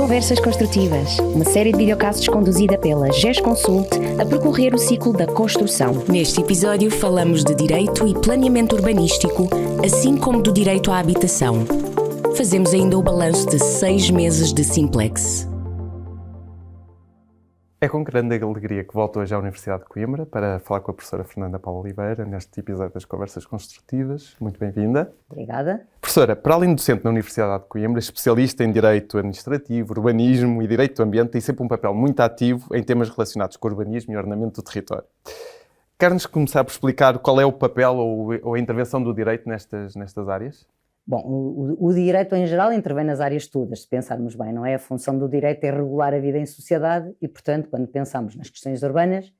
Conversas Construtivas, uma série de videocasts conduzida pela GESConsult a percorrer o ciclo da construção. Neste episódio falamos de direito e planeamento urbanístico, assim como do direito à habitação. Fazemos ainda o balanço de 6 meses de Simplex. É com grande alegria que volto hoje à Universidade de Coimbra para falar com a professora Fernanda Paula Oliveira neste episódio das Conversas Construtivas. Muito bem-vinda. Obrigada. Professora, para além de docente na Universidade de Coimbra, especialista em Direito Administrativo, Urbanismo e Direito do Ambiente, tem sempre um papel muito ativo em temas relacionados com o urbanismo e ordenamento do território. Quer-nos começar por explicar qual é o papel ou a intervenção do direito nestas áreas? Bom, o direito em geral intervém nas áreas todas, se pensarmos bem, não é? A função do direito é regular a vida em sociedade e, portanto, quando pensamos nas questões urbanas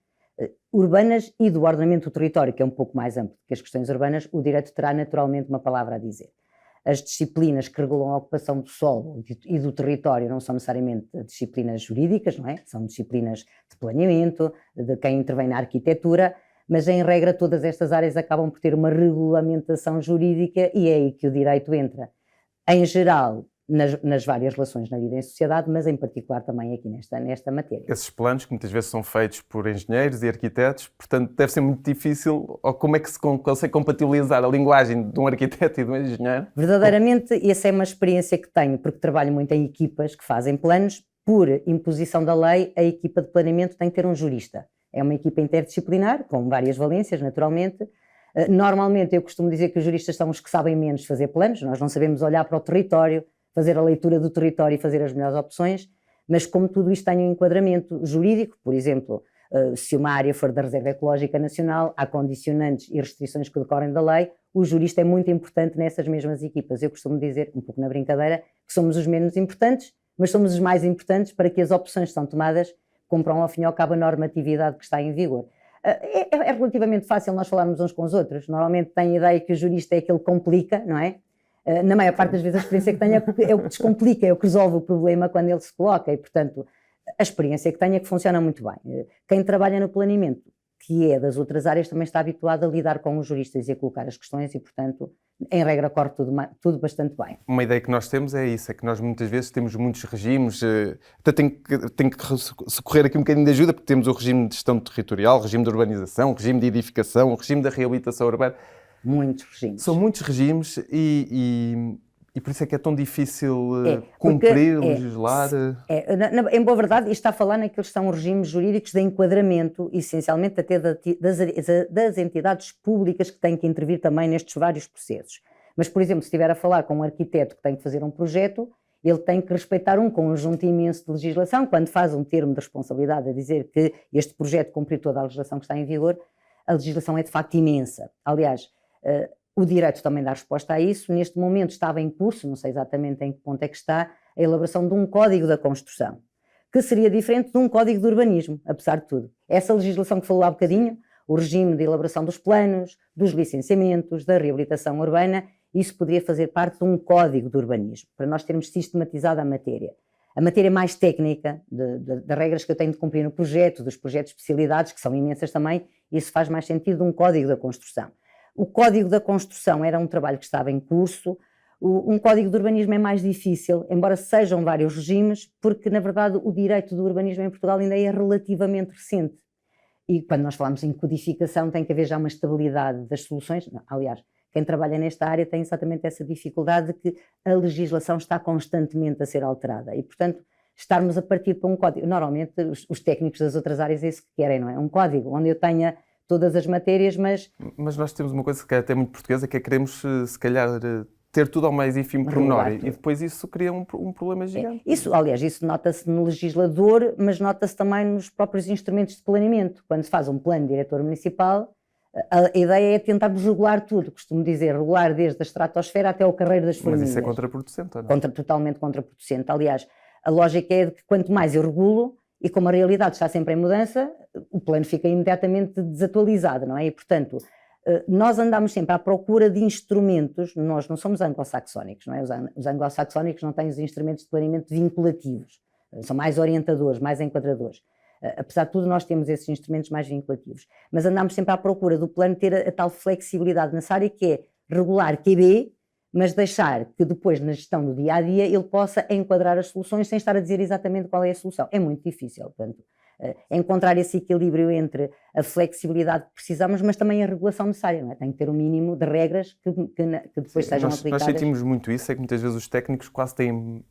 e do ordenamento do território, que é um pouco mais amplo que as questões urbanas, o direito terá naturalmente uma palavra a dizer. As disciplinas que regulam a ocupação do solo e do território não são necessariamente disciplinas jurídicas, não é? São disciplinas de planeamento, de quem intervém na arquitetura, mas em regra todas estas áreas acabam por ter uma regulamentação jurídica e é aí que o direito entra. Em geral, nas várias relações na vida em sociedade, mas em particular também aqui nesta matéria. Esses planos que muitas vezes são feitos por engenheiros e arquitetos, portanto deve ser muito difícil, ou como é que se consegue compatibilizar a linguagem de um arquiteto e de um engenheiro? Verdadeiramente, essa é uma experiência que tenho, porque trabalho muito em equipas que fazem planos. Por imposição da lei, a equipa de planeamento tem que ter um jurista. É uma equipa interdisciplinar, com várias valências, naturalmente. Normalmente, eu costumo dizer que os juristas são os que sabem menos fazer planos. Nós não sabemos olhar para o território, fazer a leitura do território e fazer as melhores opções, mas como tudo isto tem um enquadramento jurídico, por exemplo, se uma área for da Reserva Ecológica Nacional, há condicionantes e restrições que decorrem da lei, o jurista é muito importante nessas mesmas equipas. Eu costumo dizer, um pouco na brincadeira, que somos os menos importantes, mas somos os mais importantes para que as opções que são tomadas cumpram ao fim e ao cabo a normatividade que está em vigor. É relativamente fácil nós falarmos uns com os outros. Normalmente tem a ideia que o jurista é aquele que complica, não é? Na maior parte das vezes a experiência que tenho é o que descomplica, é o que resolve o problema quando ele se coloca e, portanto, a experiência que tenho é que funciona muito bem. Quem trabalha no planeamento, que é das outras áreas, também está habituado a lidar com os juristas e a colocar as questões e, portanto, em regra corre tudo bastante bem. Uma ideia que nós temos é isso, é que nós muitas vezes temos muitos regimes, até tem que socorrer aqui um bocadinho de ajuda, porque temos o regime de gestão territorial, o regime de urbanização, o regime de edificação, o regime da reabilitação urbana. Muitos regimes. São muitos regimes e por isso é que é tão difícil cumprir, legislar. Em boa verdade, isto está a falar naqueles que são regimes jurídicos de enquadramento, essencialmente até das entidades públicas que têm que intervir também nestes vários processos. Mas, por exemplo, se estiver a falar com um arquiteto que tem que fazer um projeto, ele tem que respeitar um conjunto imenso de legislação. Quando faz um termo de responsabilidade a dizer que este projeto cumpriu toda a legislação que está em vigor, a legislação é de facto imensa. Aliás, o direito também dá resposta a isso. Neste momento estava em curso, não sei exatamente em que ponto é que está, a elaboração de um código da construção, que seria diferente de um código de urbanismo, apesar de tudo. Essa legislação que falou há bocadinho, o regime de elaboração dos planos, dos licenciamentos, da reabilitação urbana, isso poderia fazer parte de um código de urbanismo, para nós termos sistematizado a matéria. A matéria mais técnica, das regras que eu tenho de cumprir no projeto, dos projetos de especialidades, que são imensas também, isso faz mais sentido de um código da construção. O Código da Construção era um trabalho que estava em curso. Um Código de Urbanismo é mais difícil, embora sejam vários regimes, porque, na verdade, o direito do urbanismo em Portugal ainda é relativamente recente. E quando nós falamos em codificação, tem que haver já uma estabilidade das soluções. Não, aliás, quem trabalha nesta área tem exatamente essa dificuldade de que a legislação está constantemente a ser alterada. E, portanto, estarmos a partir para um código. Normalmente, os técnicos das outras áreas é isso que querem, não é? Um código onde eu tenha todas as matérias, mas nós temos uma coisa que é até muito portuguesa, que é queremos, se calhar, ter tudo ao mais ínfimo pormenor, e depois isso cria um problema gigante. Aliás, isso nota-se no legislador, mas nota-se também nos próprios instrumentos de planeamento. Quando se faz um plano diretor municipal, a ideia é tentarmos regular tudo, costumo dizer, regular desde a estratosfera até o carreiro das formigas. Mas isso é contraproducente, não é? Totalmente contraproducente. Aliás, a lógica é de que quanto mais eu regulo, e como a realidade está sempre em mudança, o plano fica imediatamente desatualizado, não é? E, portanto, nós andamos sempre à procura de instrumentos. Nós não somos anglo-saxónicos, não é? Os anglo-saxónicos não têm os instrumentos de planeamento vinculativos, são mais orientadores, mais enquadradores. Apesar de tudo, nós temos esses instrumentos mais vinculativos. Mas andamos sempre à procura do plano ter a tal flexibilidade nessa área, que é regular QB, mas deixar que depois, na gestão do dia-a-dia, ele possa enquadrar as soluções sem estar a dizer exatamente qual é a solução. É muito difícil, portanto, encontrar esse equilíbrio entre a flexibilidade que precisamos, mas também a regulação necessária, não é? Tem que ter um mínimo de regras que depois sejam aplicadas. Nós sentimos muito isso, é que muitas vezes os técnicos quase têm,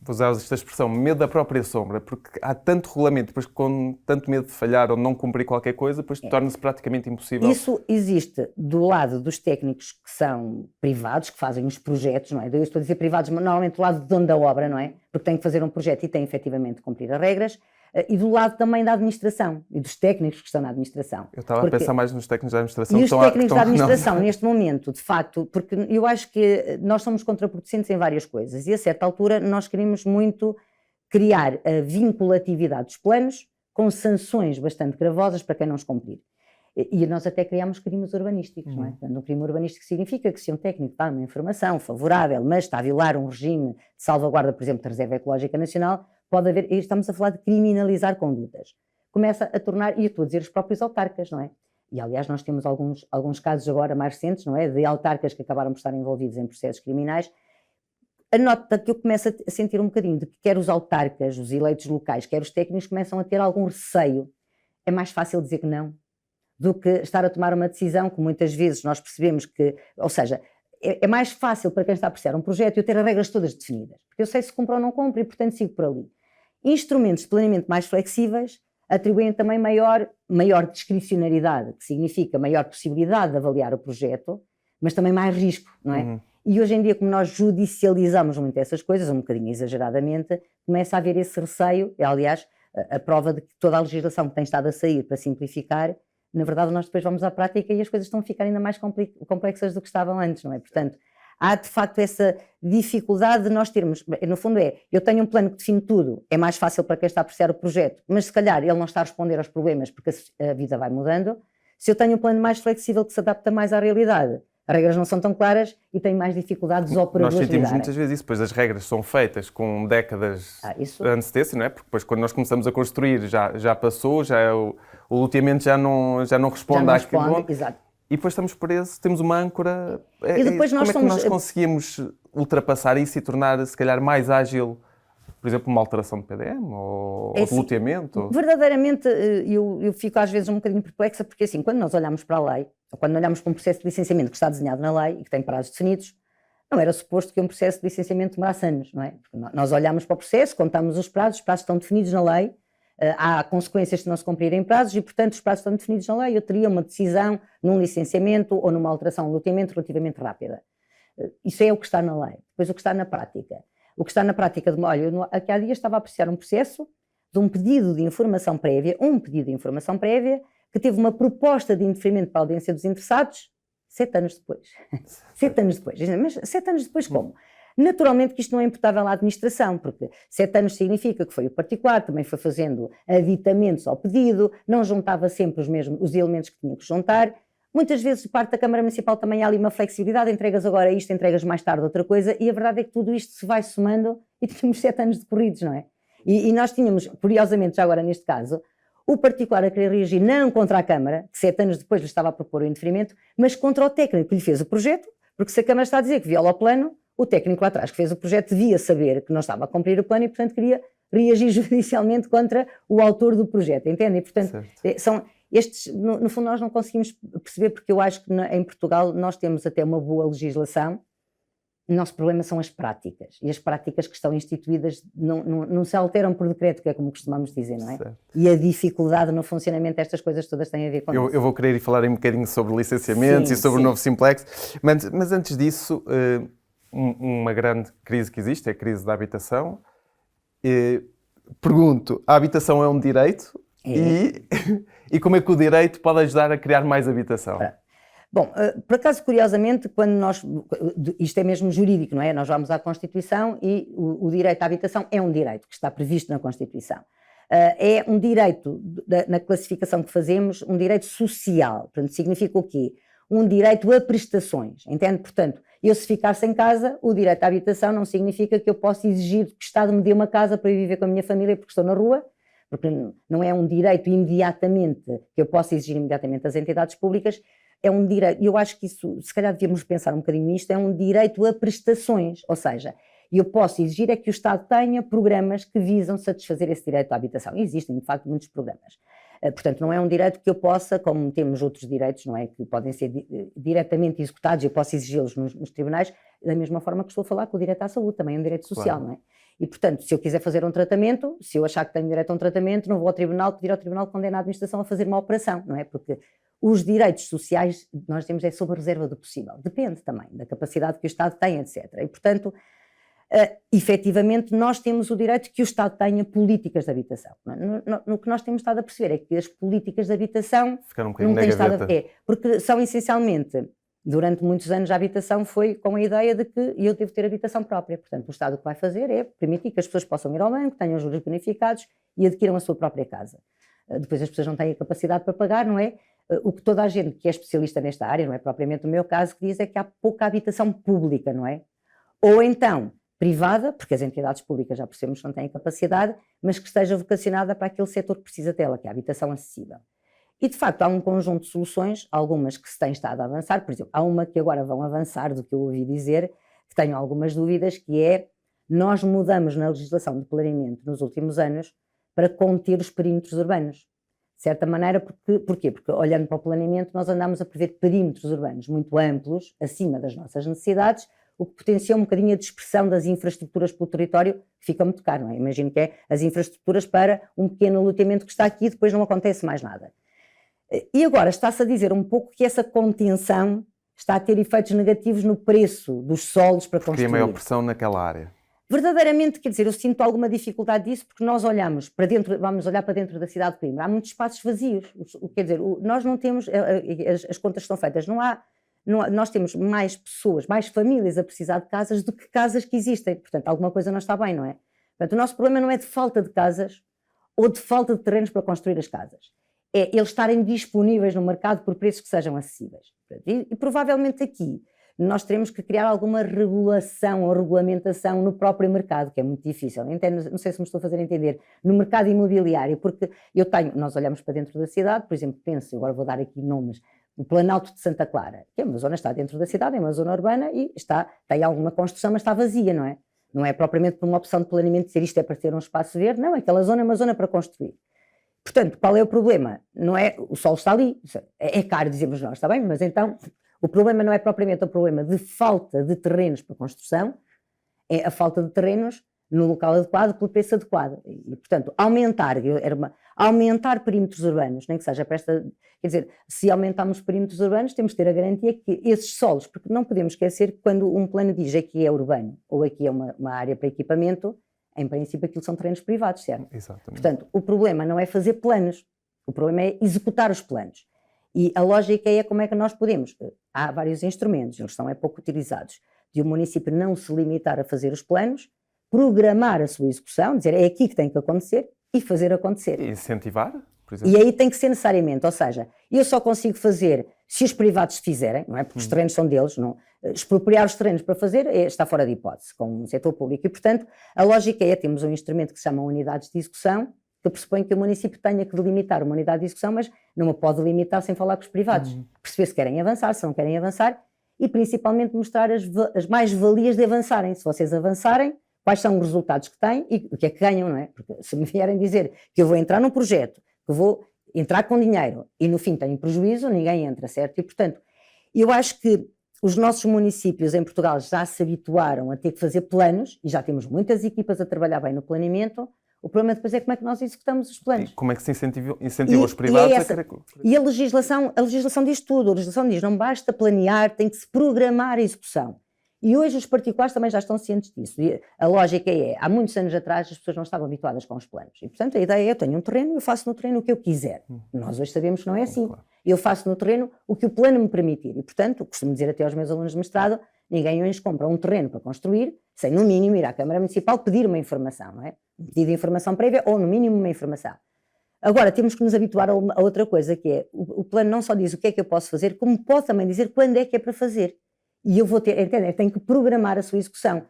vou usar esta expressão, medo da própria sombra, porque há tanto regulamento, depois com tanto medo de falhar ou não cumprir qualquer coisa, depois torna-se praticamente impossível. Isso existe do lado dos técnicos que são privados, que fazem os projetos, não é? Eu estou a dizer privados, mas normalmente do lado do dono da obra, não é? Porque têm que fazer um projeto e têm efetivamente de cumprir as regras. E do lado também da administração e dos técnicos que estão na administração. Eu estava a pensar mais nos técnicos da administração. E os técnicos da administração, neste momento, de facto, porque eu acho que nós somos contraproducentes em várias coisas e a certa altura nós queremos muito criar a vinculatividade dos planos com sanções bastante gravosas para quem não os cumprir. E nós até criámos crimes urbanísticos, não é? Portanto, um crime urbanístico significa que se um técnico dá uma informação favorável, mas está a violar um regime de salvaguarda, por exemplo, da Reserva Ecológica Nacional, pode haver, e estamos a falar de criminalizar condutas. Começa a tornar, e eu estou a dizer os próprios autarcas, não é? E aliás nós temos alguns casos agora mais recentes, não é? De autarcas que acabaram por estar envolvidos em processos criminais. A nota que eu começo a sentir um bocadinho de que quer os autarcas, os eleitos locais, quer os técnicos começam a ter algum receio. É mais fácil dizer que não do que estar a tomar uma decisão que muitas vezes nós percebemos que, ou seja, é mais fácil para quem está a apreciar um projeto eu ter as regras todas definidas, porque eu sei se cumpre ou não cumpre e portanto sigo por ali. Instrumentos de planeamento mais flexíveis atribuem também maior discricionariedade, que significa maior possibilidade de avaliar o projeto, mas também mais risco, não é? E hoje em dia, como nós judicializamos muito essas coisas, um bocadinho exageradamente, começa a haver esse receio, aliás, a prova de que toda a legislação que tem estado a sair para simplificar, na verdade nós depois vamos à prática e as coisas estão a ficar ainda mais complexas do que estavam antes, não é? Portanto, há de facto essa dificuldade de nós termos, no fundo eu tenho um plano que define tudo, é mais fácil para quem está a apreciar o projeto, mas se calhar ele não está a responder aos problemas porque a vida vai mudando. Se eu tenho um plano mais flexível que se adapta mais à realidade, as regras não são tão claras e tenho mais dificuldades de operacionalizar. Nós sentimos muitas vezes isso, pois as regras são feitas com décadas de antecedência, não é? Porque depois quando nós começamos a construir já passou, o loteamento já não responde àquilo. Exato. E depois estamos presos, temos uma âncora. E depois como é que nós conseguimos ultrapassar isso e tornar, se calhar, mais ágil, por exemplo, uma alteração de PDM ou de loteamento? Verdadeiramente, eu fico às vezes um bocadinho perplexa, porque assim, quando nós olhamos para a lei, ou quando olhamos para um processo de licenciamento que está desenhado na lei e que tem prazos definidos, não era suposto que um processo de licenciamento demorasse anos, não é? Porque nós olhamos para o processo, contamos os prazos estão definidos na lei, há consequências se não se cumprirem prazos e, portanto, os prazos estão definidos na lei. Eu teria uma decisão num licenciamento ou numa alteração de loteamento relativamente rápida. Isso é o que está na lei. Depois, o que está na prática. O que está na prática, olha, aqui há dias estava a apreciar um processo de um pedido de informação prévia, que teve uma proposta de indeferimento para a audiência dos interessados 7 anos depois. 7 anos depois. Mas 7 anos depois como? Naturalmente que isto não é imputável à administração, porque 7 anos significa que foi o particular, também foi fazendo aditamentos ao pedido, não juntava sempre os elementos que tinha que juntar. Muitas vezes, de parte da Câmara Municipal, também há ali uma flexibilidade, entregas agora isto, entregas mais tarde outra coisa, e a verdade é que tudo isto se vai somando e tínhamos 7 anos decorridos, não é? E nós tínhamos, curiosamente, já agora neste caso, o particular a querer reagir não contra a Câmara, que 7 anos depois lhe estava a propor o indeferimento, mas contra o técnico que lhe fez o projeto, porque se a Câmara está a dizer que viola o plano, o técnico lá atrás que fez o projeto devia saber que não estava a cumprir o plano e, portanto, queria reagir judicialmente contra o autor do projeto, entende? E, portanto, são estes, no fundo, nós não conseguimos perceber, porque eu acho que em Portugal nós temos até uma boa legislação. O nosso problema são as práticas, e as práticas que estão instituídas não se alteram por decreto, que é como costumamos dizer, não é? Certo. E a dificuldade no funcionamento destas coisas todas tem a ver com isso. Eu vou querer ir falar um bocadinho sobre licenciamentos e sobre o novo Simplex, mas antes disso, uma grande crise que existe é a crise da habitação. Pergunto, a habitação é um direito? E como é que o direito pode ajudar a criar mais habitação? Bom, por acaso, curiosamente, quando isto é mesmo jurídico, não é? Nós vamos à Constituição e o direito à habitação é um direito que está previsto na Constituição. É um direito, na classificação que fazemos, um direito social. Portanto, significa o quê? Um direito a prestações, entende? Portanto, eu se ficar sem casa, o direito à habitação não significa que eu possa exigir que o Estado me dê uma casa para eu viver com a minha família porque estou na rua, porque não é um direito imediatamente, que eu possa exigir imediatamente das entidades públicas. é um direito, e eu acho que isso, se calhar devíamos pensar um bocadinho nisto, é um direito a prestações, ou seja, eu posso exigir é que o Estado tenha programas que visam satisfazer esse direito à habitação. E existem, de facto, muitos programas. Portanto, não é um direito que eu possa, como temos outros direitos, não é, que podem ser diretamente executados, eu posso exigi-los nos tribunais, da mesma forma que estou a falar com o direito à saúde, também é um direito social, claro. Não é? E, portanto, se eu quiser fazer um tratamento, se eu achar que tenho direito a um tratamento, não vou ao tribunal pedir ao tribunal que condene a administração a fazer uma operação, não é? Porque os direitos sociais, nós temos, é sob a reserva do possível. Depende também da capacidade que o Estado tem, etc. E, portanto, efetivamente, nós temos o direito que o Estado tenha políticas de habitação. No que nós temos estado a perceber é que as políticas de habitação ficaram um bocadinho na gaveta. Porque são essencialmente, durante muitos anos a habitação foi com a ideia de que eu devo ter habitação própria. Portanto, o Estado o que vai fazer é permitir que as pessoas possam ir ao banco, tenham juros bonificados e adquiram a sua própria casa. Depois as pessoas não têm a capacidade para pagar, não é? O que toda a gente que é especialista nesta área, não é propriamente o meu caso, que diz é que há pouca habitação pública, não é? Ou então privada, porque as entidades públicas já percebemos que não têm capacidade, mas que esteja vocacionada para aquele setor que precisa dela, que é a habitação acessível. E, de facto, há um conjunto de soluções, algumas que se têm estado a avançar, por exemplo, há uma que agora vão avançar, do que eu ouvi dizer, que tenho algumas dúvidas, que é, nós mudamos na legislação de planeamento nos últimos anos para conter os perímetros urbanos. De certa maneira, porquê? Porque olhando para o planeamento nós andamos a prever perímetros urbanos muito amplos, acima das nossas necessidades, o que potencia um bocadinho a dispersão das infraestruturas pelo território, que fica muito caro, não é? Imagino que é as infraestruturas para um pequeno loteamento que está aqui e depois não acontece mais nada. E agora está-se a dizer um pouco que essa contenção está a ter efeitos negativos no preço dos solos para construir. Cria maior pressão naquela área. Verdadeiramente, quer dizer, eu sinto alguma dificuldade disso porque nós olhamos para dentro, vamos olhar para dentro da cidade de Coimbra, há muitos espaços vazios, quer dizer, nós não temos, as contas estão feitas, nós temos mais pessoas, mais famílias a precisar de casas do que casas que existem, portanto alguma coisa não está bem, não é? Portanto, o nosso problema não é de falta de casas ou de falta de terrenos para construir as casas, é eles estarem disponíveis no mercado por preços que sejam acessíveis. E provavelmente aqui nós teremos que criar alguma regulação ou regulamentação no próprio mercado, que é muito difícil. Entendo, não sei se me estou a fazer entender, no mercado imobiliário, porque nós olhamos para dentro da cidade, por exemplo, penso, agora vou dar aqui nomes, o Planalto de Santa Clara, que é uma zona, está dentro da cidade, é uma zona urbana e tem alguma construção, mas está vazia, não é? Não é propriamente por uma opção de planeamento dizer isto é para ter um espaço verde, não, aquela zona é uma zona para construir. Portanto, qual é o problema? Não é, o sol está ali, é caro, dizemos nós, está bem? Mas então, o problema não é propriamente o problema de falta de terrenos para construção, é a falta de terrenos no local adequado, pelo preço adequado. E, portanto, aumentar perímetros urbanos, nem que seja para esta... Quer dizer, se aumentarmos perímetros urbanos, temos que ter a garantia que esses solos, porque não podemos esquecer que quando um plano diz aqui é urbano ou aqui é uma área para equipamento, em princípio aquilo são terrenos privados, certo? Exatamente. Portanto, o problema não é fazer planos, o problema é executar os planos. E a lógica é como é que nós podemos. Há vários instrumentos, eles são pouco utilizados, de o município não se limitar a fazer os planos, programar a sua execução, dizer é aqui que tem que acontecer e fazer acontecer. E incentivar, por exemplo? E aí tem que ser necessariamente, ou seja, eu só consigo fazer se os privados fizerem, não é? Porque os terrenos são deles, não, expropriar os terrenos para fazer está fora de hipótese, com o setor público. E, portanto, a lógica é, temos um instrumento que se chama unidades de execução, que pressupõe que o município tenha que delimitar uma unidade de execução, mas não a pode delimitar sem falar com os privados. Perceber se querem avançar, se não querem avançar, e principalmente mostrar as mais-valias de avançarem. Se vocês avançarem, quais são os resultados que têm e o que é que ganham, não é? Porque se me vierem dizer que eu vou entrar num projeto, que vou entrar com dinheiro e no fim tenho prejuízo, ninguém entra, certo? E, portanto, eu acho que os nossos municípios em Portugal já se habituaram a ter que fazer planos e já temos muitas equipas a trabalhar bem no planeamento. O problema depois é como é que nós executamos os planos. E como é que se incentiva os privados a querer... E a legislação diz tudo. A legislação diz, não basta planear, tem que se programar a execução. E hoje os particulares também já estão cientes disso. E a lógica é, há muitos anos atrás as pessoas não estavam habituadas com os planos. E, portanto, a ideia é, eu tenho um terreno, eu faço no terreno o que eu quiser. Nós hoje sabemos que não é assim. Claro. Eu faço no terreno o que o plano me permitir. E, portanto, costumo dizer até aos meus alunos de mestrado, ninguém hoje compra um terreno para construir, sem no mínimo ir à Câmara Municipal pedir uma informação, não é? Um pedido de informação prévia ou, no mínimo, uma informação. Agora, temos que nos habituar a outra coisa, que é, o plano não só diz o que é que eu posso fazer, como pode também dizer quando é que é para fazer. E eu vou ter, entendem? Tenho que programar a sua execução.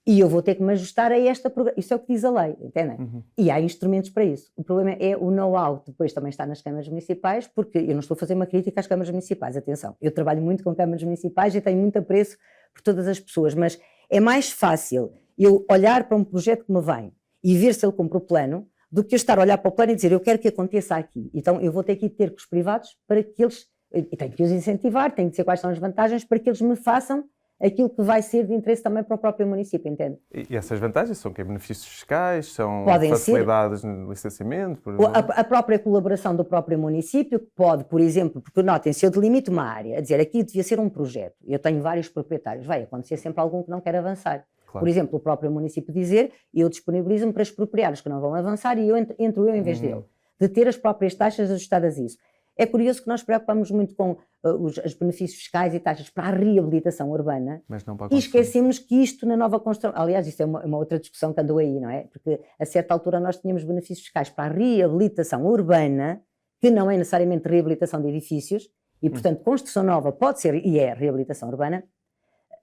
E eu vou ter que me ajustar a esta... Isso é o que diz a lei, entendem? E há instrumentos para isso. O problema é o know-how, depois também está nas câmaras municipais, porque eu não estou a fazer uma crítica às câmaras municipais, atenção. Eu trabalho muito com câmaras municipais e tenho muito apreço por todas as pessoas, mas é mais fácil eu olhar para um projeto que me vem e ver se ele cumpre o plano, do que eu estar a olhar para o plano e dizer eu quero que aconteça aqui. Então eu vou ter que ir ter com os privados para que eles... E tenho que os incentivar, tenho que dizer quais são as vantagens para que eles me façam aquilo que vai ser de interesse também para o próprio município, entende? E essas vantagens são que benefícios fiscais, são Podem facilidades no licenciamento? A própria colaboração do próprio município, que pode, por exemplo, porque notem, se eu delimito uma área, a dizer aqui devia ser um projeto, eu tenho vários proprietários, vai acontecer sempre algum que não quer avançar. Claro. Por exemplo, o próprio município dizer, eu disponibilizo-me para expropriar os que não vão avançar e entro eu em vez dele, de ter as próprias taxas ajustadas a isso. É curioso que nós preocupamos muito com os benefícios fiscais e taxas para a reabilitação urbana, mas não para a e esquecemos que isto na nova construção... Aliás, isso é uma outra discussão que andou aí, não é? Porque a certa altura nós tínhamos benefícios fiscais para a reabilitação urbana, que não é necessariamente reabilitação de edifícios, e portanto construção nova pode ser e é reabilitação urbana.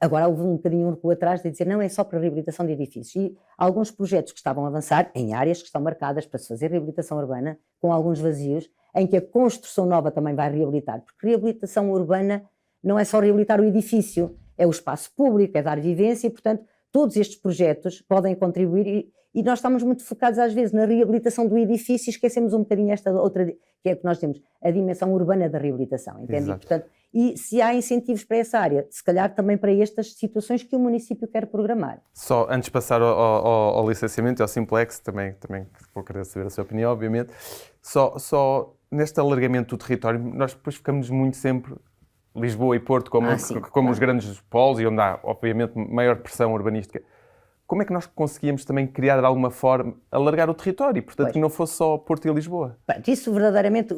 Agora houve um bocadinho um recuo atrás de dizer não é só para reabilitação de edifícios. E alguns projetos que estavam a avançar em áreas que estão marcadas para se fazer reabilitação urbana, com alguns vazios, em que a construção nova também vai reabilitar. Porque reabilitação urbana não é só reabilitar o edifício, é o espaço público, é dar vivência e, portanto, todos estes projetos podem contribuir e nós estamos muito focados às vezes na reabilitação do edifício e esquecemos um bocadinho esta outra, que é que nós temos, a dimensão urbana da reabilitação, entende? E, portanto, e se há incentivos para essa área, se calhar também para estas situações que o município quer programar. Só antes de passar ao licenciamento e ao Simplex, também vou querer saber a sua opinião, obviamente, só neste alargamento do território, nós depois ficamos muito sempre Lisboa e Porto como os grandes polos e onde há, obviamente, maior pressão urbanística. Como é que nós conseguíamos também criar, de alguma forma, alargar o território, portanto, que não fosse só Porto e Lisboa? Isso verdadeiramente,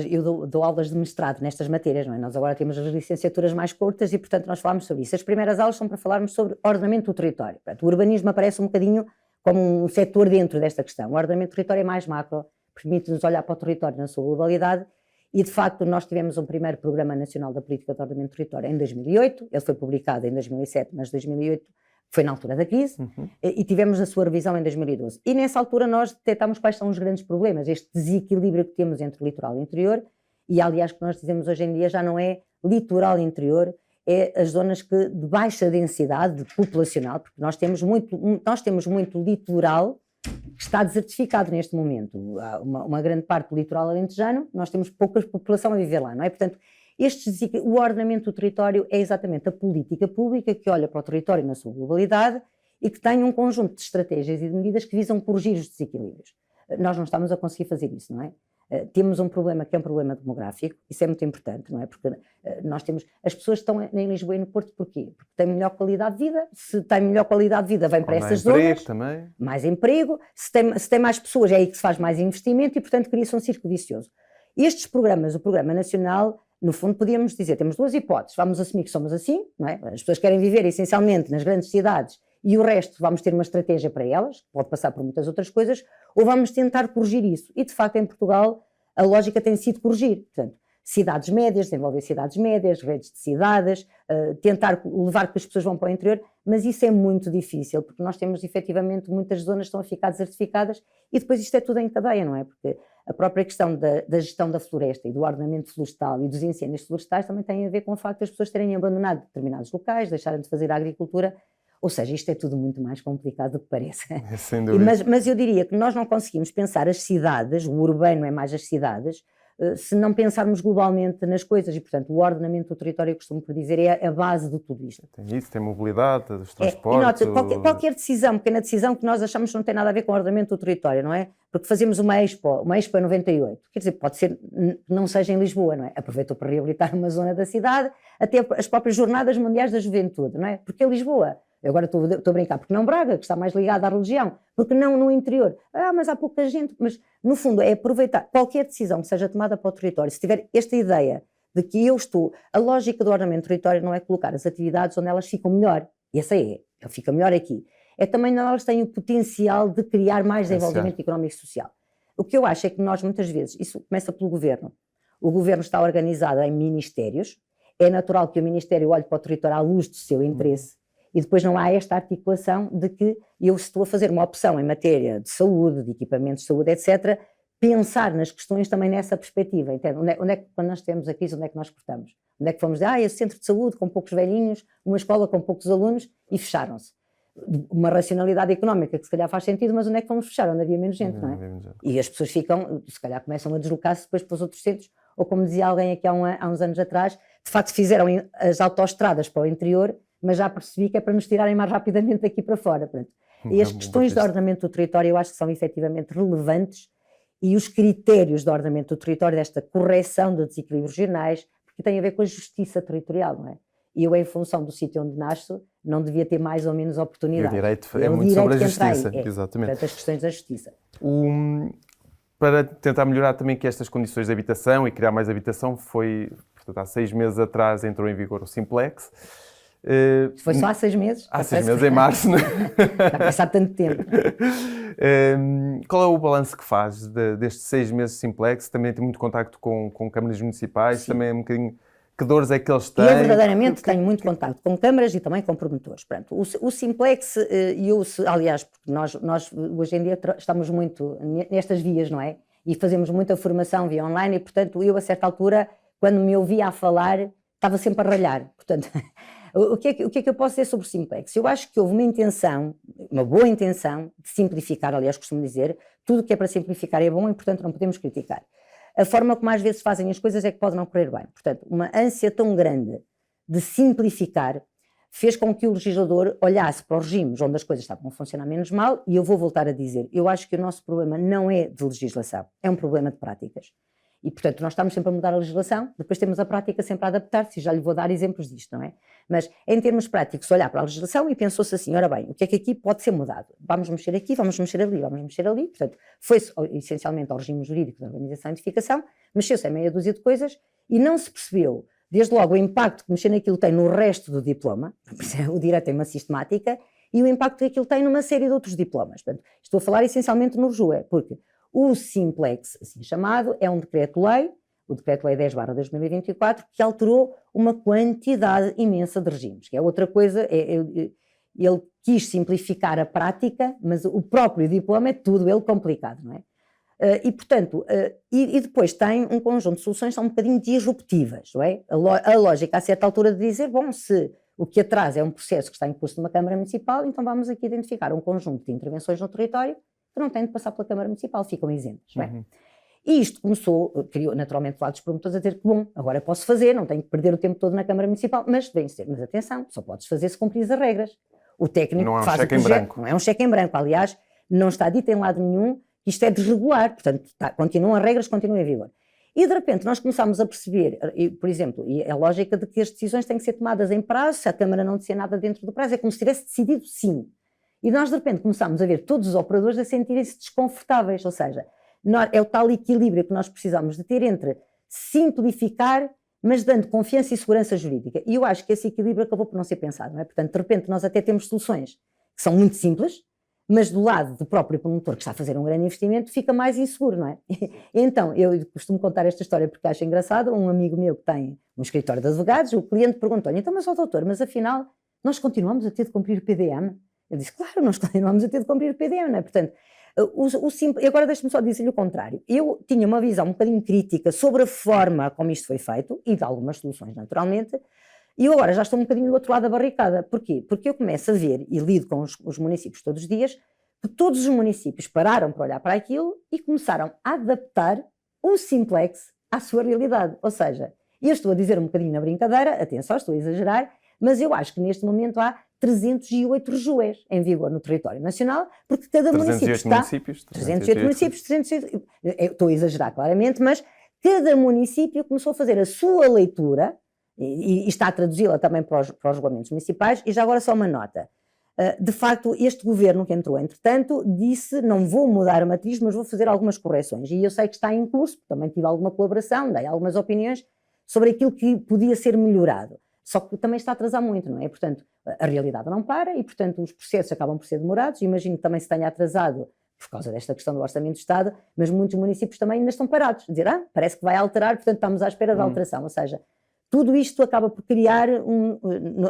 eu dou aulas de mestrado nestas matérias, não é? Nós agora temos as licenciaturas mais curtas e, portanto, nós falamos sobre isso. As primeiras aulas são para falarmos sobre ordenamento do território. Portanto, o urbanismo aparece um bocadinho como um setor dentro desta questão. O ordenamento do território é mais macro, permite-nos olhar para o território na sua globalidade e, de facto, nós tivemos um primeiro Programa Nacional da Política de Ordenamento do Território em 2008, ele foi publicado em 2007, mas 2008 foi na altura da crise, e tivemos a sua revisão em 2012. E nessa altura nós detectámos quais são os grandes problemas, este desequilíbrio que temos entre o litoral e o interior, e aliás que nós dizemos hoje em dia já não é litoral e interior, é as zonas de baixa densidade populacional, porque nós temos muito litoral que está desertificado neste momento. Há uma grande parte do litoral alentejano, nós temos pouca população a viver lá, não é? Portanto, o ordenamento do território é exatamente a política pública que olha para o território na sua globalidade e que tem um conjunto de estratégias e de medidas que visam corrigir os desequilíbrios. Nós não estamos a conseguir fazer isso, não é? Temos um problema que é um problema demográfico, isso é muito importante, não é? Porque nós temos, as pessoas estão em Lisboa e no Porto porquê? Porque têm melhor qualidade de vida, se têm melhor qualidade de vida vem para essas zonas, também. Mais emprego, se tem mais pessoas é aí que se faz mais investimento e portanto cria-se um círculo vicioso. Estes programas, o Programa Nacional, no fundo podíamos dizer, temos duas hipóteses, vamos assumir que somos assim, não é? As pessoas querem viver essencialmente nas grandes cidades e o resto vamos ter uma estratégia para elas, pode passar por muitas outras coisas, ou vamos tentar corrigir isso. E de facto em Portugal a lógica tem sido corrigir, portanto, cidades médias, desenvolver cidades médias, redes de cidades, tentar levar que as pessoas vão para o interior, mas isso é muito difícil, porque nós temos efetivamente muitas zonas que estão a ficar desertificadas e depois isto é tudo em cadeia, não é? Porque a própria questão da gestão da floresta e do ordenamento florestal e dos incêndios florestais também tem a ver com o facto das pessoas terem abandonado determinados locais, deixarem de fazer a agricultura, ou seja, isto é tudo muito mais complicado do que parece. Sem dúvida. Mas eu diria que nós não conseguimos pensar as cidades, o urbano é mais as cidades, se não pensarmos globalmente nas coisas e, portanto, o ordenamento do território, eu costumo dizer, é a base de tudo isto. Tem isso, tem mobilidade, os transportes... E nota, qualquer decisão, pequena decisão que nós achamos que não tem nada a ver com o ordenamento do território, não é? Porque fazemos uma Expo em 98, quer dizer, pode ser que não seja em Lisboa, não é? Aproveitou para reabilitar uma zona da cidade, até as próprias Jornadas Mundiais da Juventude, não é? Porque é Lisboa. Eu agora estou a brincar, porque não Braga, que está mais ligada à religião, porque não no interior. Mas há pouca gente, mas no fundo é aproveitar qualquer decisão que seja tomada para o território, se tiver esta ideia de que a lógica do ordenamento do território não é colocar as atividades onde elas ficam melhor, e essa ele fica melhor aqui, é também onde elas têm o potencial de criar mais desenvolvimento económico e social. O que eu acho é que nós muitas vezes, isso começa pelo governo, o governo está organizado em ministérios, é natural que o ministério olhe para o território à luz do seu interesse, E depois não há esta articulação de que eu estou a fazer uma opção em matéria de saúde, de equipamentos de saúde, etc., pensar nas questões também nessa perspectiva, entende? Onde é que, quando nós temos a crise, onde é que nós cortamos? Onde é que fomos dizer, esse centro de saúde com poucos velhinhos, uma escola com poucos alunos, e fecharam-se. Uma racionalidade económica que se calhar faz sentido, mas onde é que fomos fechar? Onde havia menos gente, não é? E as pessoas ficam, se calhar começam a deslocar-se depois para os outros centros, ou como dizia alguém aqui há uns anos atrás, de facto fizeram as autoestradas para o interior, mas já percebi que é para nos tirarem mais rapidamente daqui para fora. Pronto. E as questões de ordenamento do território eu acho que são efetivamente relevantes, e os critérios de ordenamento do território, desta correção de desequilíbrios regionais, porque tem a ver com a justiça territorial, não é? E eu, em função do sítio onde nasço, não devia ter mais ou menos oportunidade. E o direito é muito sobre a justiça, exatamente. Portanto, as questões da justiça. Para tentar melhorar também que estas condições de habitação e criar mais habitação, portanto, há 6 meses atrás entrou em vigor o Simplex. Foi só há 6 meses? Há 6 meses, em março. Já passado tanto tempo. Qual é o balanço que faz destes 6 meses de Simplex? Também tem muito contacto com câmaras municipais, Sim. também é um bocadinho... Que dores é que eles têm? Eu verdadeiramente tenho muito contacto com câmaras e também com promotores. Pronto, o Simplex, aliás, porque nós hoje em dia estamos muito nestas vias, não é? E fazemos muita formação via online e, portanto, eu a certa altura, quando me ouvia a falar, estava sempre a ralhar. Portanto, o que é que eu posso dizer sobre o Simplex? Eu acho que houve uma intenção, uma boa intenção, de simplificar, aliás, costumo dizer, tudo o que é para simplificar é bom e, portanto, não podemos criticar. A forma como às vezes fazem as coisas é que pode não correr bem. Portanto, uma ânsia tão grande de simplificar fez com que o legislador olhasse para os regimes onde as coisas estavam a funcionar menos mal, e eu vou voltar a dizer, eu acho que o nosso problema não é de legislação, é um problema de práticas. E, portanto, nós estamos sempre a mudar a legislação, depois temos a prática sempre a adaptar-se, e já lhe vou dar exemplos disto, não é? Mas, em termos práticos, olhar para a legislação e pensou-se assim, ora bem, o que é que aqui pode ser mudado? Vamos mexer aqui, vamos mexer ali, vamos mexer ali. Portanto, foi-se essencialmente ao regime jurídico da organização e edificação, mexeu-se em meia dúzia de coisas e não se percebeu, desde logo, o impacto que mexer naquilo tem no resto do diploma, o direito tem uma sistemática, e o impacto que aquilo tem numa série de outros diplomas. Portanto, estou a falar essencialmente no RJUE, porque o Simplex, assim chamado, é um decreto-lei, o decreto-lei 10/2024, que alterou uma quantidade imensa de regimes, que é outra coisa, ele quis simplificar a prática, mas o próprio diploma é tudo ele complicado, não é? E, portanto, e depois tem um conjunto de soluções que são um bocadinho disruptivas, não é? A lógica, a certa altura, de dizer, bom, se o que atrás é um processo que está em curso numa Câmara Municipal, então vamos aqui identificar um conjunto de intervenções no território que não têm de passar pela Câmara Municipal, ficam isentas, não é? E isto criou naturalmente lá dos promotores a dizer que, bom, agora posso fazer, não tenho que perder o tempo todo na Câmara Municipal, mas atenção, só podes fazer se cumprires as regras. O técnico não é um faz cheque em branco. Não é um cheque em branco, aliás, não está dito em lado nenhum que isto é desregular, portanto, continuam as regras, continuam em vigor. E de repente nós começámos a perceber, por exemplo, e a lógica de que as decisões têm que ser tomadas em prazo, se a Câmara não disser nada dentro do prazo, é como se tivesse decidido sim. E nós de repente começámos a ver todos os operadores a sentirem-se desconfortáveis, ou seja, é o tal equilíbrio que nós precisamos de ter entre simplificar, mas dando confiança e segurança jurídica. E eu acho que esse equilíbrio acabou por não ser pensado, não é? Portanto, de repente nós até temos soluções que são muito simples, mas do lado do próprio promotor que está a fazer um grande investimento fica mais inseguro, não é? Então, eu costumo contar esta história porque acho engraçado. Um amigo meu que tem um escritório de advogados, o cliente perguntou-lhe, então, mas ó doutor, mas afinal nós continuamos a ter de cumprir o PDM? Eu disse, claro, nós continuamos a ter de cumprir o PDM, não é? Portanto, e agora deixe-me só dizer-lhe o contrário. Eu tinha uma visão um bocadinho crítica sobre a forma como isto foi feito, e de algumas soluções, naturalmente, e eu agora já estou um bocadinho do outro lado da barricada. Porquê? Porque eu começo a ver, e lido com os municípios todos os dias, que todos os municípios pararam para olhar para aquilo e começaram a adaptar o Simplex à sua realidade. Ou seja, eu estou a dizer um bocadinho na brincadeira, atenção, estou a exagerar, mas eu acho que neste momento há 308 RJUEs em vigor no território nacional, porque cada município está... 308 municípios, 308... Eu estou a exagerar claramente, mas cada município começou a fazer a sua leitura e está a traduzi-la também para os regulamentos municipais. E já agora só uma nota. De facto, este governo que entrou, entretanto, disse, não vou mudar a matriz, mas vou fazer algumas correções. E eu sei que está em curso, também tive alguma colaboração, dei algumas opiniões sobre aquilo que podia ser melhorado. Só que também está a atrasar muito, não é? Portanto, a realidade não para e, portanto, os processos acabam por ser demorados. Imagino que também se tenha atrasado por causa desta questão do Orçamento do Estado, mas muitos municípios também ainda estão parados. Dizer, parece que vai alterar, portanto, estamos à espera da alteração. Ou seja, tudo isto acaba por criar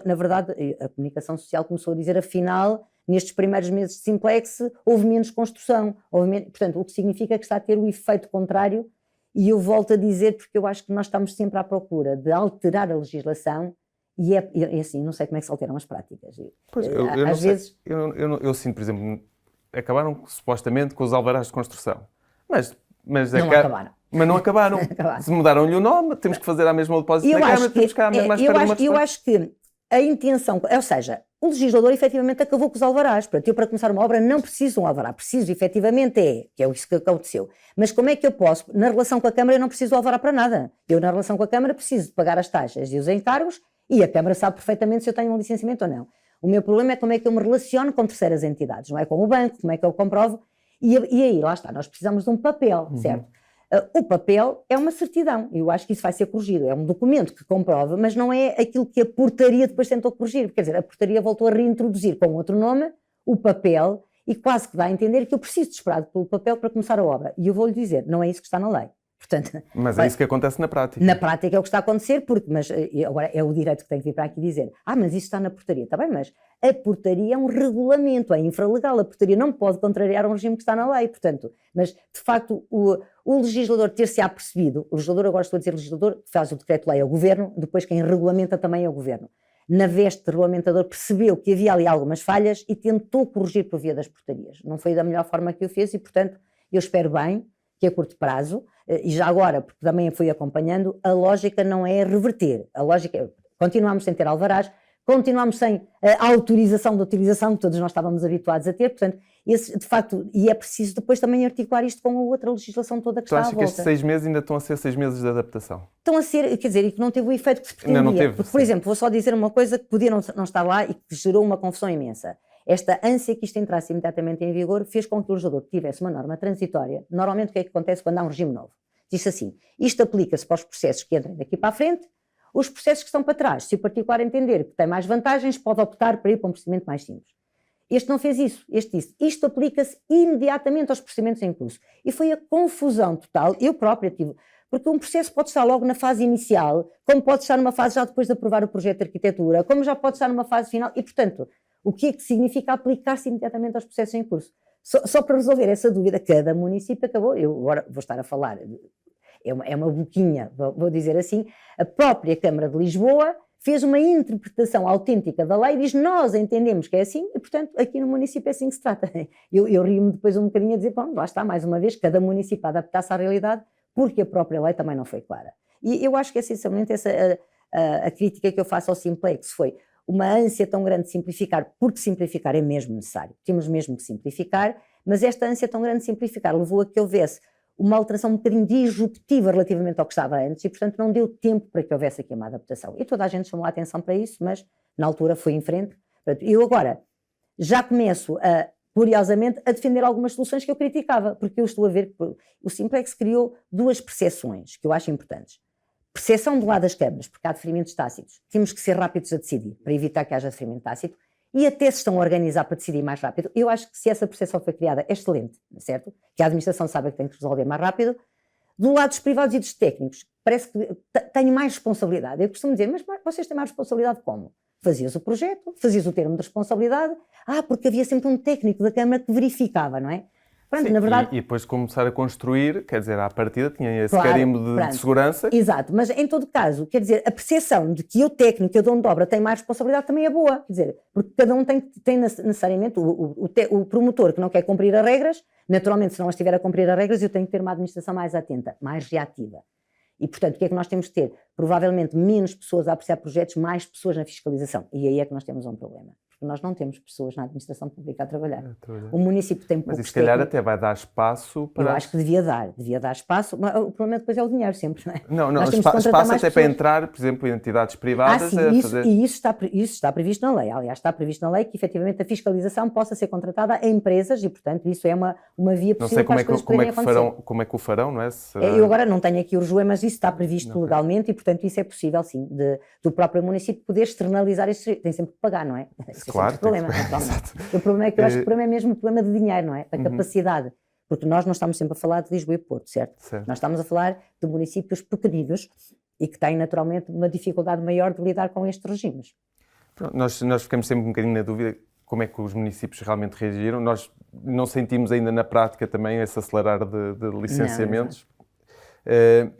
na verdade, a comunicação social começou a dizer, afinal, nestes primeiros meses de Simplex, houve menos construção, portanto, o que significa que está a ter o efeito contrário, e eu volto a dizer, porque eu acho que nós estamos sempre à procura de alterar a legislação, e é assim, não sei como é que se alteram as práticas. Pois, Às vezes... Eu sinto, por exemplo, acabaram supostamente com os alvarás de construção, mas não acabaram. Mas não acabaram. Se mudaram-lhe o nome, temos que fazer a mesma depósito na Câmara, temos que ir à mesma espera. Eu acho que a intenção, ou seja, o legislador efetivamente acabou com os alvarás. Portanto, eu para começar uma obra não preciso de um alvará, preciso efetivamente que é isso que aconteceu. Mas como é que eu posso, na relação com a Câmara eu não preciso do alvará para nada. Eu na relação com a Câmara preciso de pagar as taxas e os encargos e a Câmara sabe perfeitamente se eu tenho um licenciamento ou não. O meu problema é como é que eu me relaciono com terceiras entidades, não é com o banco, como é que eu comprovo, e aí, lá está, nós precisamos de um papel, certo? O papel é uma certidão, eu acho que isso vai ser corrigido, é um documento que comprova, mas não é aquilo que a portaria depois tentou corrigir, quer dizer, a portaria voltou a reintroduzir com outro nome o papel e quase que dá a entender que eu preciso de esperar pelo papel para começar a obra, e eu vou-lhe dizer, não é isso que está na lei. Portanto, mas é isso que acontece na prática. Na prática é o que está a acontecer, mas agora é o direito que tem que vir para aqui dizer, mas isso está na portaria, está bem, mas a portaria é um regulamento, é infralegal, a portaria não pode contrariar um regime que está na lei, portanto, mas de facto o legislador ter-se apercebido, o legislador, agora estou a dizer legislador, que faz o decreto-lei é o governo, depois quem regulamenta também é o governo, na veste de regulamentador percebeu que havia ali algumas falhas e tentou corrigir por via das portarias, não foi da melhor forma que o fez e portanto eu espero bem que a curto prazo, e já agora, porque também fui acompanhando, a lógica não é reverter, a lógica é, continuamos sem ter alvarás, continuamos sem a autorização de utilização que todos nós estávamos habituados a ter, portanto, de facto, e é preciso depois também articular isto com a outra legislação toda que está à volta. Tu achas que estes 6 meses ainda estão a ser 6 meses de adaptação? Estão a ser, quer dizer, e que não teve o efeito que se pretendia. Não teve, porque, por exemplo, vou só dizer uma coisa que podia não estar lá e que gerou uma confusão imensa. Esta ânsia que isto entrasse imediatamente em vigor fez com que o legislador tivesse uma norma transitória. Normalmente o que é que acontece quando há um regime novo? Diz assim, isto aplica-se para os processos que entrem daqui para a frente, os processos que estão para trás, se o particular entender que tem mais vantagens, pode optar para ir para um procedimento mais simples. Este não fez isso, este disse, isto aplica-se imediatamente aos procedimentos em curso. E foi a confusão total, eu própria tive, porque um processo pode estar logo na fase inicial, como pode estar numa fase já depois de aprovar o projeto de arquitetura, como já pode estar numa fase final, e portanto, o que é que significa aplicar-se imediatamente aos processos em curso? Só para resolver essa dúvida, cada município acabou, eu agora vou estar a falar, é uma boquinha, vou dizer assim, a própria Câmara de Lisboa fez uma interpretação autêntica da lei e diz, nós entendemos que é assim e, portanto, aqui no município é assim que se trata. Eu rio-me depois um bocadinho a dizer, bom, lá está, mais uma vez, cada município adaptar-se à realidade, porque a própria lei também não foi clara. E eu acho que, essencialmente, a crítica que eu faço ao Simplex foi uma ânsia tão grande de simplificar, porque simplificar é mesmo necessário, temos mesmo que simplificar, mas esta ânsia tão grande de simplificar levou a que houvesse uma alteração um bocadinho disruptiva relativamente ao que estava antes e, portanto, não deu tempo para que houvesse aqui uma adaptação. E toda a gente chamou a atenção para isso, mas na altura foi em frente. Eu agora já começo, curiosamente, a defender algumas soluções que eu criticava, porque eu estou a ver que o Simplex criou duas percepções que eu acho importantes. Percepção do lado das câmaras, porque há deferimentos tácitos. Temos que ser rápidos a decidir, para evitar que haja deferimento tácito, e até se estão a organizar para decidir mais rápido. Eu acho que se essa percepção foi criada é excelente, certo? Que a administração sabe que tem que resolver mais rápido. Do lado dos privados e dos técnicos, parece que tenho mais responsabilidade. Eu costumo dizer, mas vocês têm mais responsabilidade como? Fazias o projeto, fazias o termo de responsabilidade, porque havia sempre um técnico da Câmara que verificava, não é? Pronto, sim, na verdade, e depois de começar a construir, quer dizer, à partida tinha esse carimbo de segurança. Exato, mas em todo caso, quer dizer, a percepção de que eu técnico e o dono de obra tem mais responsabilidade também é boa, quer dizer, porque cada um tem necessariamente, o promotor que não quer cumprir as regras, naturalmente se não estiver a cumprir as regras eu tenho que ter uma administração mais atenta, mais reativa. E portanto, o que é que nós temos de ter? Provavelmente menos pessoas a apreciar projetos, mais pessoas na fiscalização, e aí é que nós temos um problema. Porque nós não temos pessoas na administração pública a trabalhar. O município tem poucos Mas se calhar técnicos. até vai dar espaço para... Eu acho que devia dar espaço, mas o problema depois é o dinheiro sempre, não é? Não, espaço até para entrar, por exemplo, em entidades privadas. Sim, isso está previsto na lei. Aliás, está previsto na lei que efetivamente a fiscalização possa ser contratada a empresas e, portanto, isso é uma via possível para as coisas poderem acontecer. Como é que o farão, não é? Eu agora não tenho aqui o RJUE, mas isso está previsto legalmente e, portanto, isso é possível, sim, do próprio município poder externalizar isso. Tem sempre que pagar, não é? Isso claro. É problema. O problema é que eu acho que o problema é mesmo o problema de dinheiro, não é? Da capacidade. Porque nós não estamos sempre a falar de Lisboa e Porto, certo? Nós estamos a falar de municípios pequeninos e que têm naturalmente uma dificuldade maior de lidar com estes regimes. Pronto, nós ficamos sempre um bocadinho na dúvida como é que os municípios realmente reagiram. Nós não sentimos ainda na prática também esse acelerar de licenciamentos.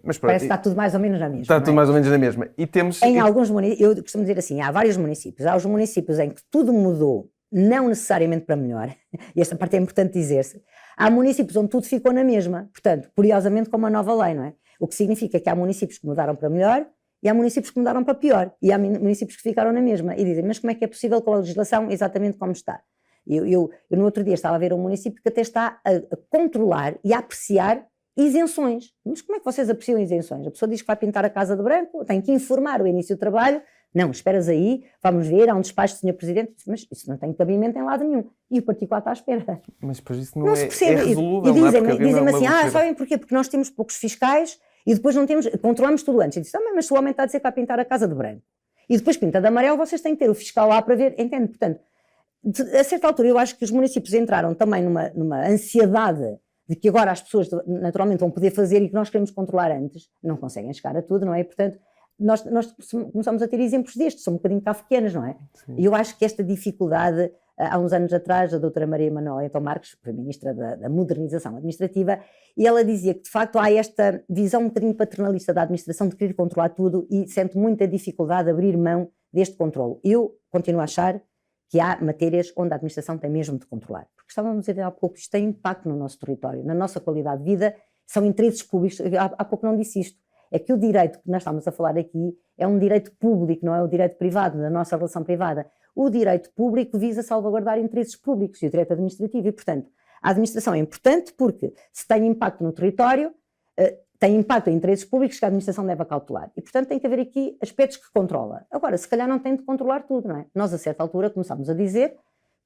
Mas pronto, parece que está tudo mais ou menos na mesma. Está tudo mais ou menos na mesma. E temos... Em alguns municípios, eu costumo dizer assim, há vários municípios. Há os municípios em que tudo mudou, não necessariamente para melhor, e esta parte é importante dizer-se. Há municípios onde tudo ficou na mesma, portanto, curiosamente com uma nova lei, não é? O que significa que há municípios que mudaram para melhor e há municípios que mudaram para pior. E há municípios que ficaram na mesma. E dizem, mas como é que é possível com a legislação exatamente como está? Eu no outro dia estava a ver um município que até está a controlar e a apreciar isenções. Mas como é que vocês apreciam isenções? A pessoa diz que vai pintar a casa de branco, tem que informar o início do trabalho. Não, esperas aí, vamos ver, há um despacho do Sr. Presidente, mas isso não tem cabimento em lado nenhum. E o particular está à espera. Mas depois isso não se é percebe. resolúvel, E não é? dizem-me assim, sabem porquê? Porque nós temos poucos fiscais e depois não temos, controlamos tudo antes. E dizem, mas se o homem está a dizer que vai pintar a casa de branco e depois pinta de amarelo, vocês têm que ter o fiscal lá para ver, entende? Portanto, a certa altura eu acho que os municípios entraram também numa ansiedade de que agora as pessoas naturalmente vão poder fazer e que nós queremos controlar antes, não conseguem chegar a tudo, não é? E, portanto, nós começamos a ter exemplos destes, são um bocadinho kafkianos, não é? Sim. E eu acho que esta dificuldade, há uns anos atrás, a doutora Maria Manuela Então Marques, que foi Ministra da Modernização Administrativa, e ela dizia que de facto há esta visão um bocadinho paternalista da administração de querer controlar tudo e sente muita dificuldade de abrir mão deste controle. Eu continuo a achar que há matérias onde a administração tem mesmo de controlar. Porque estávamos a dizer há pouco, isto tem impacto no nosso território, na nossa qualidade de vida, são interesses públicos, há pouco não disse isto. É que o direito que nós estamos a falar aqui é um direito público, não é o direito privado, da nossa relação privada. O direito público visa salvaguardar interesses públicos e o direito administrativo e, portanto, a administração é importante porque se tem impacto no território, tem impacto em interesses públicos que a administração deve acautelar. E, portanto, tem que haver aqui aspectos que controla. Agora, se calhar não tem de controlar tudo, não é? Nós, a certa altura, começámos a dizer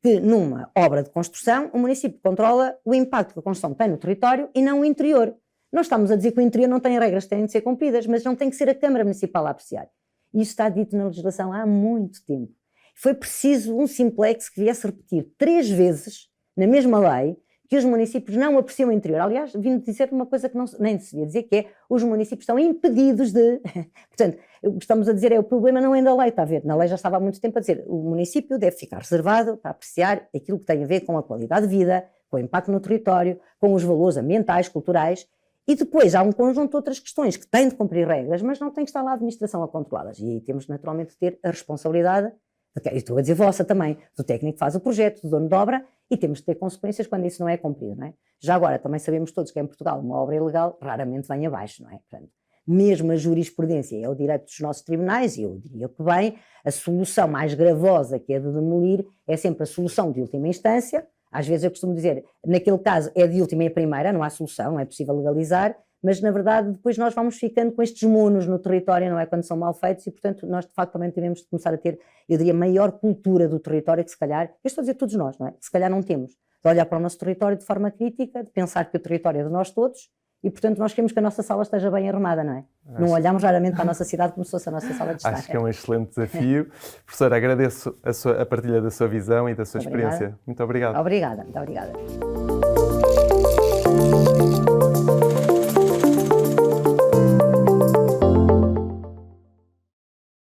que numa obra de construção, o município controla o impacto que a construção tem no território e não o interior. Nós estamos a dizer que o interior não tem regras que têm de ser cumpridas, mas não tem que ser a Câmara Municipal a apreciar. E isso está dito na legislação há muito tempo. Foi preciso um simplex que viesse repetir 3 vezes, na mesma lei, que os municípios não apreciam o interior. Aliás, vim dizer uma coisa que nem se devia dizer, que é os municípios estão impedidos de... Portanto, o que estamos a dizer o problema não é da lei, está a ver? Na lei já estava há muito tempo a dizer o município deve ficar reservado para apreciar aquilo que tem a ver com a qualidade de vida, com o impacto no território, com os valores ambientais, culturais. E depois há um conjunto de outras questões que têm de cumprir regras, mas não tem que estar lá a administração a controlá-las. E aí temos naturalmente de ter a responsabilidade, e estou a dizer vossa também, do técnico que faz o projeto, do dono de obra, e temos de ter consequências quando isso não é cumprido, não é? Já agora, também sabemos todos que em Portugal uma obra ilegal raramente vem abaixo, não é? Portanto, mesmo a jurisprudência é o direito dos nossos tribunais, e eu diria que bem, a solução mais gravosa, que é de demolir, é sempre a solução de última instância. Às vezes eu costumo dizer, naquele caso é de última e a primeira, não há solução, não é possível legalizar, mas na verdade depois nós vamos ficando com estes monos no território, não é, quando são mal feitos, e portanto nós de facto também devemos começar a ter, eu diria, maior cultura do território que se calhar, eu estou a dizer todos nós, não é, que se calhar não temos, de olhar para o nosso território de forma crítica, de pensar que o território é de nós todos, e portanto nós queremos que a nossa sala esteja bem arrumada, não é? Não olhamos raramente para a nossa cidade como se fosse a nossa sala de estar. Acho que é um excelente desafio. Professora, agradeço a partilha da sua visão e da sua experiência. Muito obrigado. Obrigada, muito obrigada.